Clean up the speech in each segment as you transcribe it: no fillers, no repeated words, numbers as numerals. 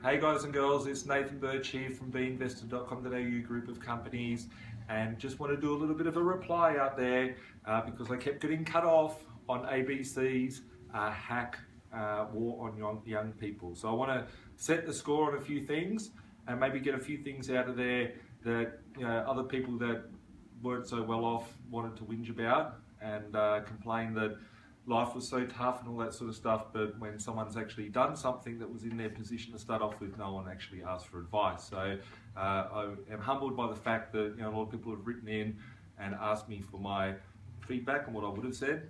Hey guys and girls, it's Nathan Birch here from B.Invested.com.au group of companies, and just want to do a little bit of a reply out there because I kept getting cut off on ABC's hack war on young people. So I want to set the score on a few things and maybe get a few things out of there that other people that weren't so well off wanted to whinge about and complain that life was so tough and all that sort of stuff, but when someone's actually done something that was in their position to start off with, no one actually asked for advice. So I am humbled by the fact that a lot of people have written in and asked me for my feedback on what I would have said,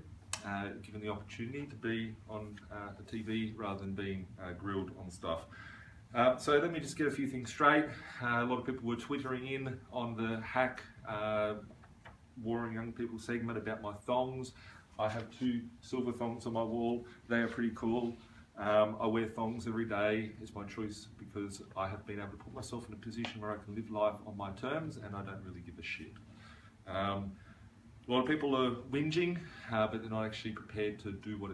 given the opportunity to be on the TV rather than being grilled on stuff. So let me just get a few things straight. A lot of people were twittering in on the hack war on young people segment about my thongs. I have 2 silver thongs on my wall. They are pretty cool. I wear thongs every day. It's my choice because I have been able to put myself in a position where I can live life on my terms and I don't really give a shit. A lot of people are whinging, but they're not actually prepared to do what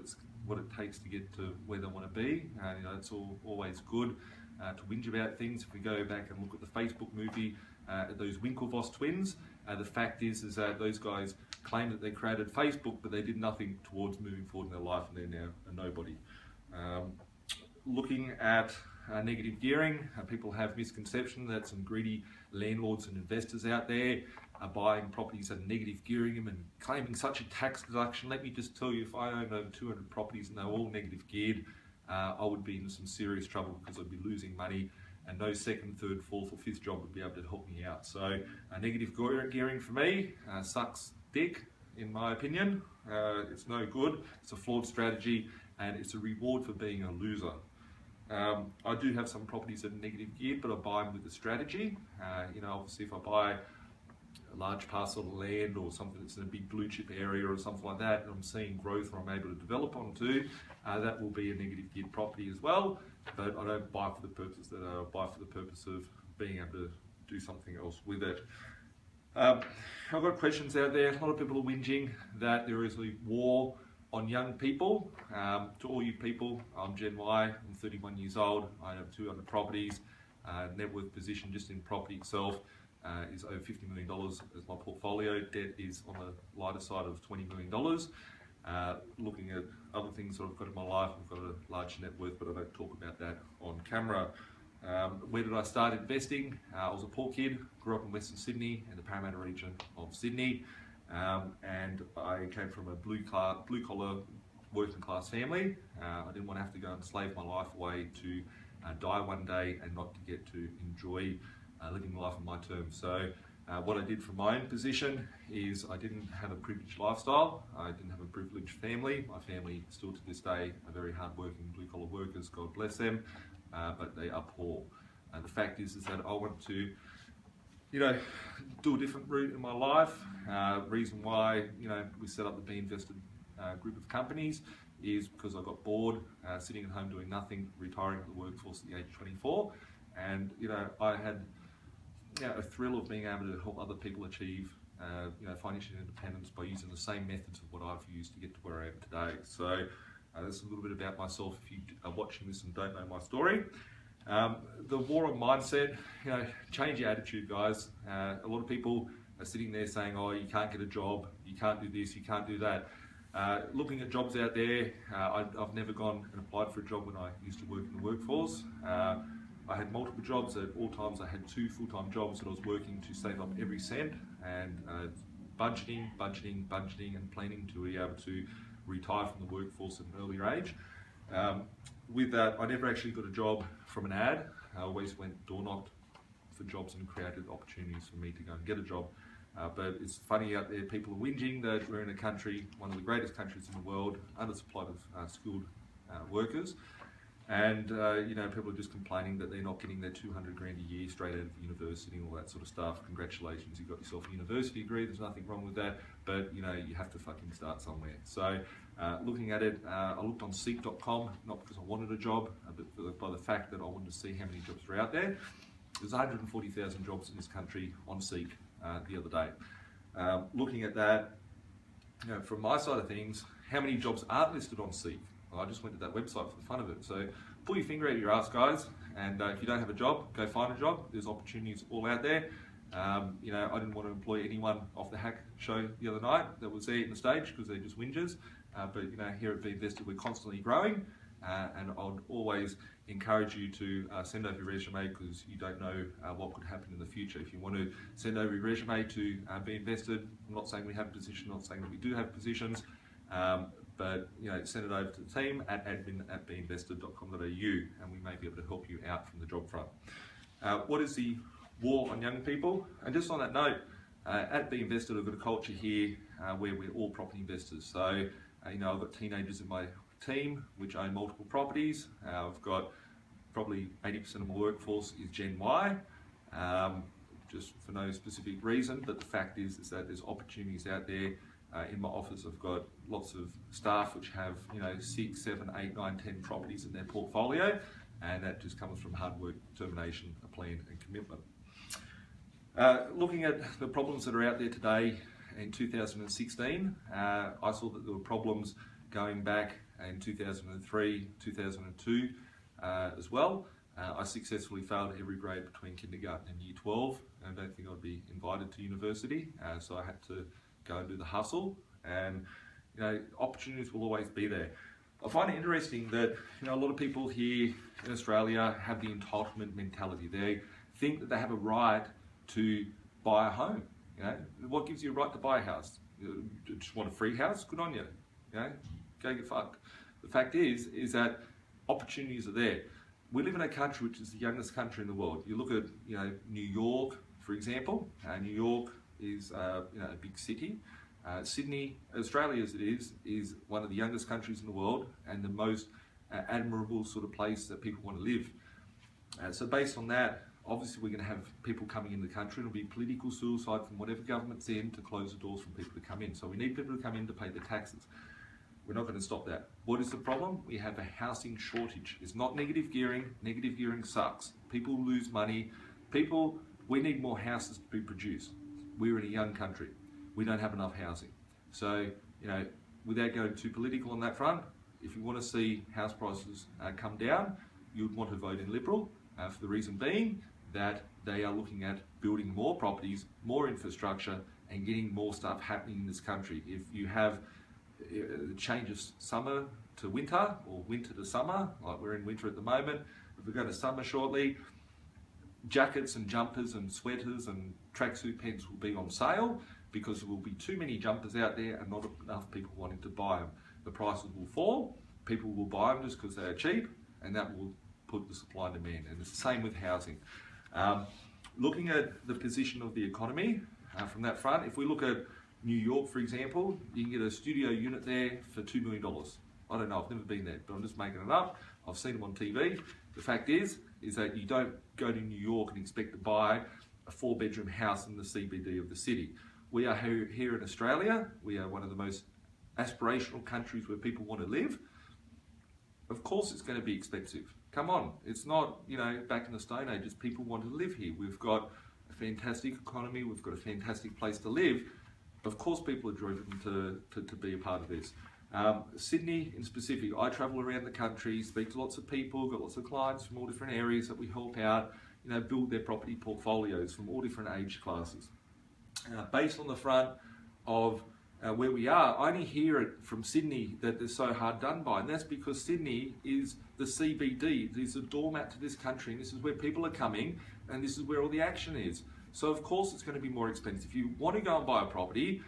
it takes to get to where they want to be. It's always good to whinge about things. If we go back and look at the Facebook movie, at those Winklevoss twins, the fact is that those guys claim that they created Facebook, but they did nothing towards moving forward in their life, and they're now a nobody. Looking at negative gearing, people have misconception that some greedy landlords and investors out there are buying properties and negative gearing them and claiming such a tax deduction. Let me just tell you, if I owned over 200 properties and they were all negative geared, I would be in some serious trouble because I'd be losing money, and no second, third, fourth or fifth job would be able to help me out. So negative gearing for me sucks dick, in my opinion. It's no good, it's a flawed strategy, and it's a reward for being a loser. I do have some properties that are negative geared, but I buy them with a strategy. Obviously if I buy a large parcel of land or something that's in a big blue chip area or something like that, and I'm seeing growth or I'm able to develop onto, that will be a negative geared property as well, but I don't buy for the purpose that I buy for the purpose of being able to do something else with it. I've got questions out there. A lot of people are whinging that there is a war on young people. To all you people, I'm Gen Y, I'm 31 years old, I have 200 properties, net worth position just in property itself is over $50 million as my portfolio. Debt is on the lighter side of $20 million. Looking at other things that I've got in my life, I've got a large net worth, but I don't talk about that on camera. Where did I start investing? I was a poor kid, grew up in Western Sydney in the Parramatta region of Sydney, and I came from a blue collar working class family. I didn't want to have to go and slave my life away to die one day and not to get to enjoy living life on my terms. So what I did from my own position is I didn't have a privileged lifestyle, I didn't have a privileged family. My family still to this day are very hard working blue collar workers, God bless them, but they are poor. The fact is that I want to do a different route in my life. Reason why we set up the B.Invested group of companies is because I got bored sitting at home doing nothing, retiring from the workforce at the age of 24, and I had a thrill of being able to help other people achieve financial independence by using the same methods of what I've used to get to where I am today. So that's a little bit about myself if you are watching this and don't know my story. The war on mindset, change your attitude, guys. A lot of people are sitting there saying, oh, you can't get a job, you can't do this, you can't do that. Looking at jobs out there, I've never gone and applied for a job when I used to work in the workforce. I had multiple jobs. At all times I had 2 full-time jobs that I was working to save up every cent and budgeting and planning to be able to retire from the workforce at an earlier age. With that, I never actually got a job from an ad. I always went door knocked for jobs and created opportunities for me to go and get a job. But it's funny out there, people are whinging that we're in a country, one of the greatest countries in the world, undersupplied of skilled workers. And people are just complaining that they're not getting their 200 grand a year straight out of university and all that sort of stuff. Congratulations, you got yourself a university degree, there's nothing wrong with that, but you have to fucking start somewhere. So looking at it, I looked on seek.com, not because I wanted a job, but by the fact that I wanted to see how many jobs were out there. There's 140,000 jobs in this country on Seek the other day. Looking at that, from my side of things, how many jobs aren't listed on Seek? I just went to that website for the fun of it. So pull your finger out your ass, guys, and if you don't have a job, go find a job. There's opportunities all out there. You know, I didn't want to employ anyone off the Hack show the other night that was there in the stage because they're just whingers. But you know, here at B.Invested, we're constantly growing, and I'd always encourage you to send over your resume because you don't know what could happen in the future. If you want to send over your resume to B.Invested, I'm not saying we have a position, not saying that we do have positions, but you know, send it over to the team at admin@binvested.com.au, and we may be able to help you out from the job front. What is the war on young people? And just on that note, at B.Invested, I've got a culture here where we're all property investors. So you know, I've got teenagers in my team which own multiple properties. I've got probably 80% of my workforce is Gen Y, just for no specific reason, but the fact is that there's opportunities out there. In my office, I've got lots of staff which have, you know, 6, 7, 8, 9, 10 properties in their portfolio, and that just comes from hard work, determination, a plan and commitment. Looking at the problems that are out there today, in 2016, I saw that there were problems going back in 2003, 2002 as well. I successfully failed every grade between kindergarten and year 12, and I don't think I'd be invited to university, so I had to go and do the hustle, and you know, opportunities will always be there. I find it interesting that, you know, a lot of people here in Australia have the entitlement mentality. They think that they have a right to buy a home. You know, what gives you a right to buy a house? You just want a free house? Good on you. You know, go get fucked. The fact is that opportunities are there. We live in a country which is the youngest country in the world. You look at, you know, New York, for example. New York is you know, a big city. Sydney, Australia as it is one of the youngest countries in the world and the most admirable sort of place that people want to live. So based on that, obviously we're going to have people coming in the country, and it'll be political suicide from whatever government's in to close the doors for people to come in. So we need people to come in to pay their taxes. We're not going to stop that. What is the problem? We have a housing shortage. It's not negative gearing. Negative gearing sucks. People lose money. We need more houses to be produced. We're in a young country. We don't have enough housing. So, you know, without going too political on that front, if you want to see house prices come down, you'd want to vote in Liberal, for the reason being that they are looking at building more properties, more infrastructure, and getting more stuff happening in this country. If you have the change of summer to winter, or winter to summer, like we're in winter at the moment, if we go to summer shortly, jackets and jumpers and sweaters and tracksuit pants will be on sale because there will be too many jumpers out there and not enough people wanting to buy them. The prices will fall, people will buy them just because they are cheap, and that will put the supply and demand. And it's the same with housing. Looking at the position of the economy from that front, if we look at New York, for example, you can get a studio unit there for $2 million. I don't know, I've never been there, but I'm just making it up. I've seen them on TV. The fact is that you don't go to New York and expect to buy a 4-bedroom house in the CBD of the city. We are here in Australia. We are one of the most aspirational countries where people want to live. Of course it's going to be expensive. Come on, it's not, you know, back in the Stone Ages, people want to live here. We've got a fantastic economy, we've got a fantastic place to live. Of course people are driven to be a part of this. Sydney in specific, I travel around the country, speak to lots of people, got lots of clients from all different areas that we help out, you know, build their property portfolios from all different age classes. Based on the front of where we are, I only hear it from Sydney that they're so hard done by, and that's because Sydney is the CBD. It is the doormat to this country, and this is where people are coming, and this is where all the action is. So of course it's going to be more expensive. If you want to go and buy a property,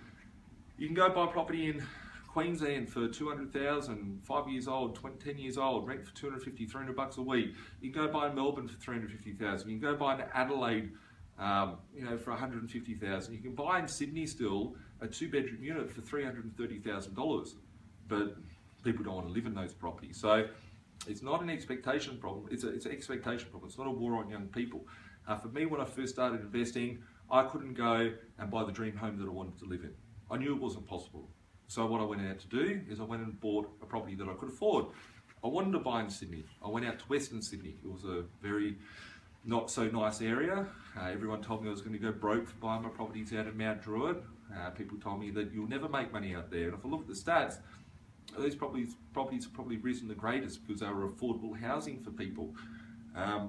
you can go buy a property in Queensland for $200,000, 5 years old, 10 years old, rent for $250, $300 a week. You can go buy in Melbourne for $350,000. You can go buy in Adelaide, you know, for $150,000. You can buy in Sydney still a 2-bedroom unit for $330,000, but people don't want to live in those properties. So it's not an expectation problem. It's an expectation problem. It's not a war on young people. For me, when I first started investing, I couldn't go and buy the dream home that I wanted to live in. I knew it wasn't possible. So what I went out to do is I went and bought a property that I could afford. I wanted to buy in Sydney. I went out to Western Sydney. It was a very not so nice area. Everyone told me I was going to go broke for buying my properties out in Mount Druitt. People told me that you'll never make money out there. And if I look at the stats, these properties have probably risen the greatest because they were affordable housing for people.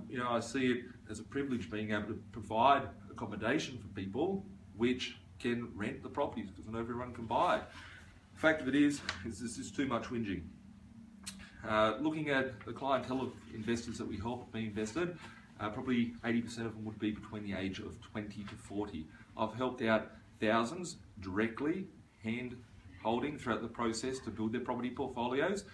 You know, I see it as a privilege being able to provide accommodation for people which can rent the properties because not everyone can buy. The fact of it is there's just too much whinging. Looking at the clientele of investors that we help at B.Invested, probably 80% of them would be between the age of 20 to 40. I've helped out thousands directly, hand holding throughout the process to build their property portfolios.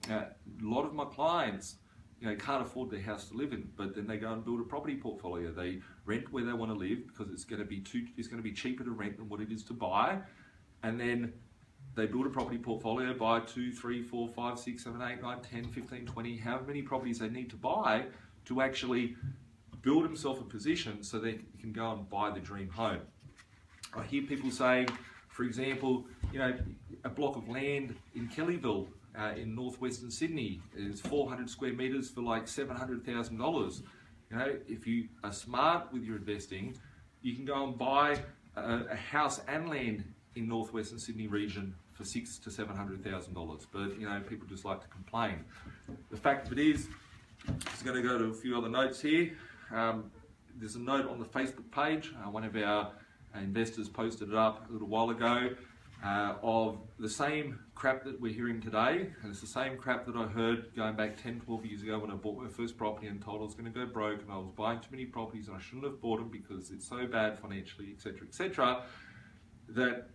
A lot of my clients, you know, can't afford their house to live in, but then they go and build a property portfolio. They rent where they want to live because it's going to be cheaper to rent than what it is to buy, and then they build a property portfolio, buy 2, 3, 4, 5, 6, 7, 8, 9, 10, 15, 20, however many properties they need to buy to actually build themselves a position so they can go and buy the dream home. I hear people saying, for example, you know, a block of land in Kellyville in northwestern Sydney is 400 square metres for like $700,000. You know, if you are smart with your investing, you can go and buy a house and land in northwestern Sydney region for $600,000 to $700,000. But you know, people just like to complain. The fact of it is, just going to go to a few other notes here. There's a note on the Facebook page. One of our investors posted it up a little while ago of the same crap that we're hearing today, and it's the same crap that I heard going back 10, 12 years ago when I bought my first property and told I was going to go broke and I was buying too many properties and I shouldn't have bought them because it's so bad financially, etc., etc., that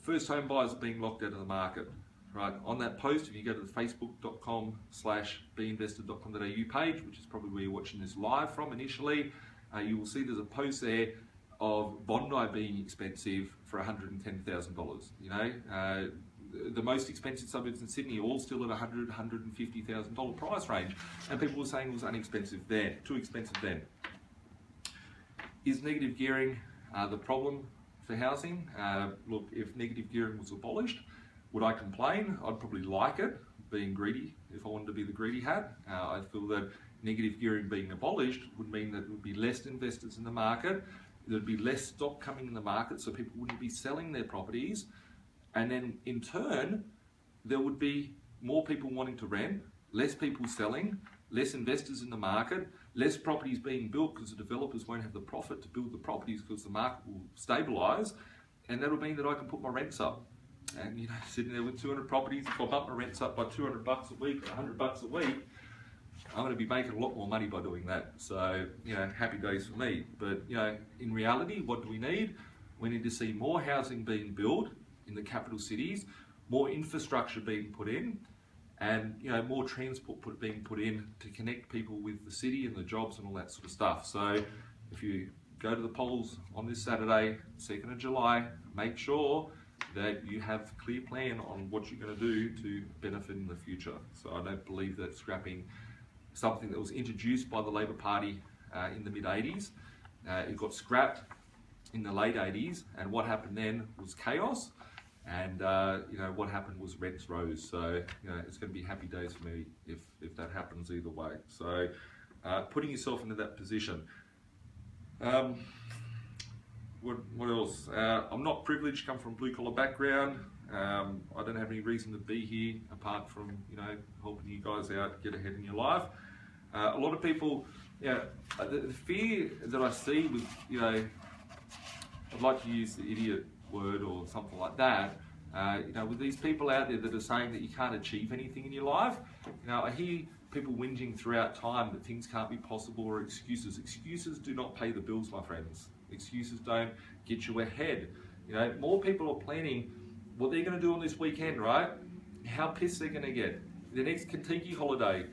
first home buyers are being locked out of the market. Right, on that post, if you go to the facebook.com/beinvested.com.au page, which is probably where you're watching this live from initially, you will see there's a post there of Bondi being expensive for $110,000. You know, the most expensive suburbs in Sydney are all still at $100,000, $150,000 price range, and people were saying it was too expensive then. Is negative gearing the problem for housing? Look, if negative gearing was abolished, would I complain? I'd probably like it, being greedy, if I wanted to be the greedy hat. I feel that negative gearing being abolished would mean that there would be less investors in the market, there'd be less stock coming in the market, so people wouldn't be selling their properties, and then in turn, there would be more people wanting to rent, less people selling, less investors in the market, less properties being built because the developers won't have the profit to build the properties because the market will stabilise, and that'll mean that I can put my rents up. And you know, sitting there with 200 properties, if I bump my rents up by $200 a week, $100 a week, I'm going to be making a lot more money by doing that. So, you know, happy days for me. But, you know, in reality, what do we need? We need to see more housing being built in the capital cities, more infrastructure being put in, and, you know, more transport being put in to connect people with the city and the jobs and all that sort of stuff. So, if you go to the polls on this Saturday, 2nd of July, make sure that you have a clear plan on what you're going to do to benefit in the future. So I don't believe that scrapping something that was introduced by the Labor Party in the mid-80s, it got scrapped in the late 80s, and what happened then was chaos, and you know, what happened was rents rose. So you know, it's going to be happy days for me if that happens either way. So putting yourself into that position. What else? I'm not privileged, come from a blue collar background. I don't have any reason to be here apart from, you know, helping you guys out, get ahead in your life. A lot of people, yeah, the fear that I see with, you know, I'd like to use the idiot word or something like that. You know, with these people out there that are saying that you can't achieve anything in your life, you know, I hear people whinging throughout time that things can't be possible or excuses. Excuses do not pay the bills, my friends. Excuses don't get you ahead. You know, more people are planning what they're going to do on this weekend, right? How pissed they're going to get. The next Kentucky holiday,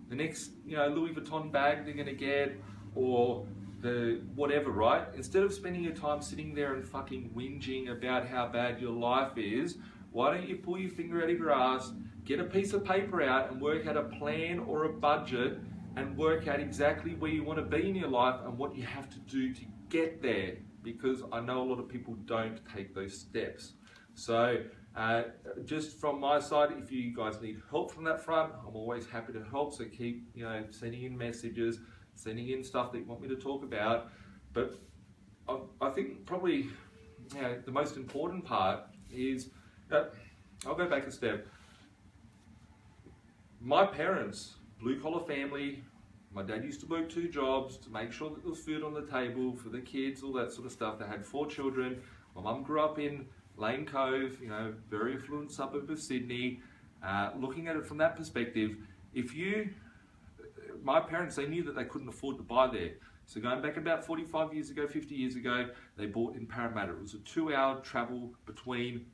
the next, you know, Louis Vuitton bag they're going to get, or the whatever, right? Instead of spending your time sitting there and fucking whinging about how bad your life is, why don't you pull your finger out of your ass, get a piece of paper out and work out a plan or a budget and work out exactly where you want to be in your life and what you have to do to get there, because I know a lot of people don't take those steps. So just from my side, if you guys need help from that front, I'm always happy to help. So keep, you know, sending in messages, sending in stuff that you want me to talk about. But I think probably, you know, the most important part is that I'll go back a step. My parents, blue collar family, my dad used to work 2 jobs to make sure that there was food on the table for the kids, all that sort of stuff. They had 4 children. My mum grew up in Lane Cove, you know, very affluent suburb of Sydney. Looking at it from that perspective, my parents, they knew that they couldn't afford to buy there. So going back about 45 years ago, 50 years ago, they bought in Parramatta. It was a 2-hour travel between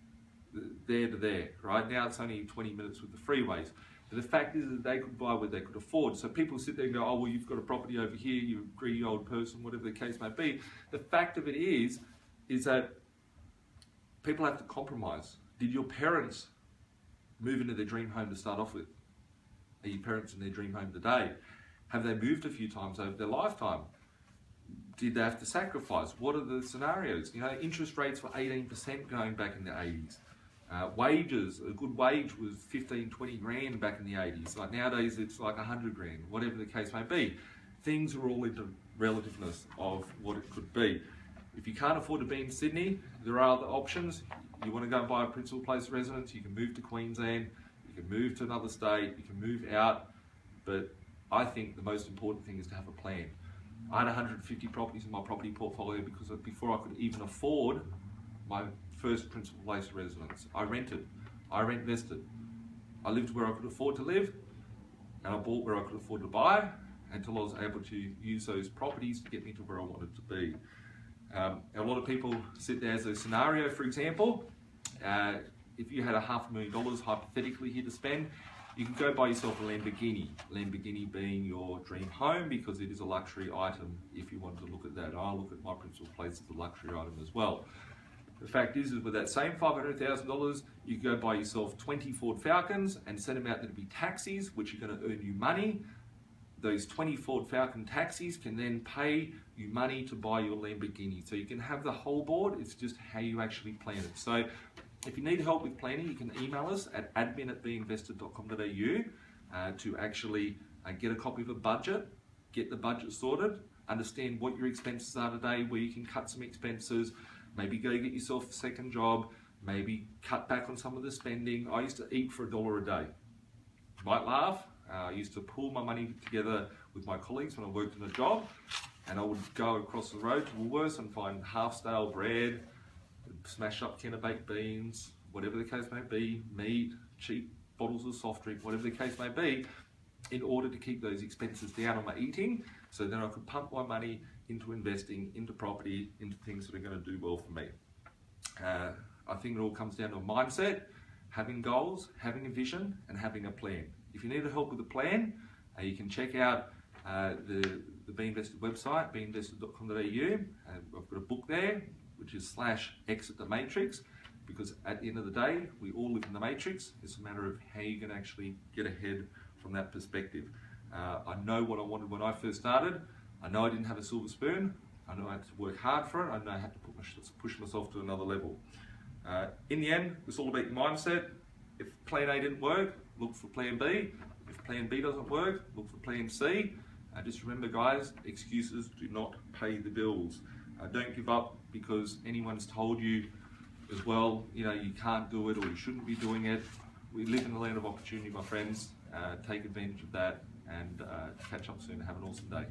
there to there. Right now it's only 20 minutes with the freeways. But the fact is that they could buy what they could afford. So people sit there and go, oh, well, you've got a property over here, you're a greedy old person, whatever the case may be. The fact of it is that people have to compromise. Did your parents move into their dream home to start off with? Are your parents in their dream home today? Have they moved a few times over their lifetime? Did they have to sacrifice? What are the scenarios? You know, interest rates were 18% going back in the 80s. Wages, a good wage was 15, 20 grand back in the 80s. Like nowadays it's like 100 grand, whatever the case may be. Things are all into relativeness of what it could be. If you can't afford to be in Sydney, there are other options. You want to go and buy a principal place of residence, you can move to Queensland, you can move to another state, you can move out, but I think the most important thing is to have a plan. I had 150 properties in my property portfolio because before I could even afford my first principal place of residence. I rented, I rent-vested. I lived where I could afford to live, and I bought where I could afford to buy until I was able to use those properties to get me to where I wanted to be. A lot of people sit there as a scenario, for example, if you had $500,000 hypothetically here to spend, you can go buy yourself a Lamborghini. Lamborghini being your dream home because it is a luxury item if you want to look at that. I look at my principal place as a luxury item as well. The fact is with that same $500,000, you can go buy yourself 20 Ford Falcons and send them out there to be taxis, which are going to earn you money. Those 20 Ford Falcon taxis can then pay you money to buy your Lamborghini. So you can have the whole board, it's just how you actually plan it. So if you need help with planning, you can email us at admin@binvested.com.au to actually get a copy of a budget, get the budget sorted, understand what your expenses are today, where you can cut some expenses, maybe go get yourself a second job, maybe cut back on some of the spending. I used to eat for $1 a day. You might laugh. I used to pool my money together with my colleagues when I worked in a job, and I would go across the road to Woolworths and find half-stale bread, smash up can of baked beans, whatever the case may be, meat, cheap bottles of soft drink, whatever the case may be, in order to keep those expenses down on my eating, so then I could pump my money into investing, into property, into things that are going to do well for me. I think it all comes down to a mindset, having goals, having a vision, and having a plan. If you need help with a plan, you can check out the B.Invested website, B.Invested.com.au. I've got a book there, which is /Exit the Matrix, because at the end of the day, we all live in the matrix. It's a matter of how you can actually get ahead from that perspective. I know what I wanted when I first started. I know I didn't have a silver spoon. I know I had to work hard for it. I know I had to push myself to another level. In the end, it's all about your mindset. If plan A didn't work, look for plan B. If plan B doesn't work, look for plan C. Just remember, guys, excuses do not pay the bills. Don't give up because anyone's told you as well, you know, you can't do it or you shouldn't be doing it. We live in the land of opportunity, my friends. Take advantage of that and catch up soon. Have an awesome day.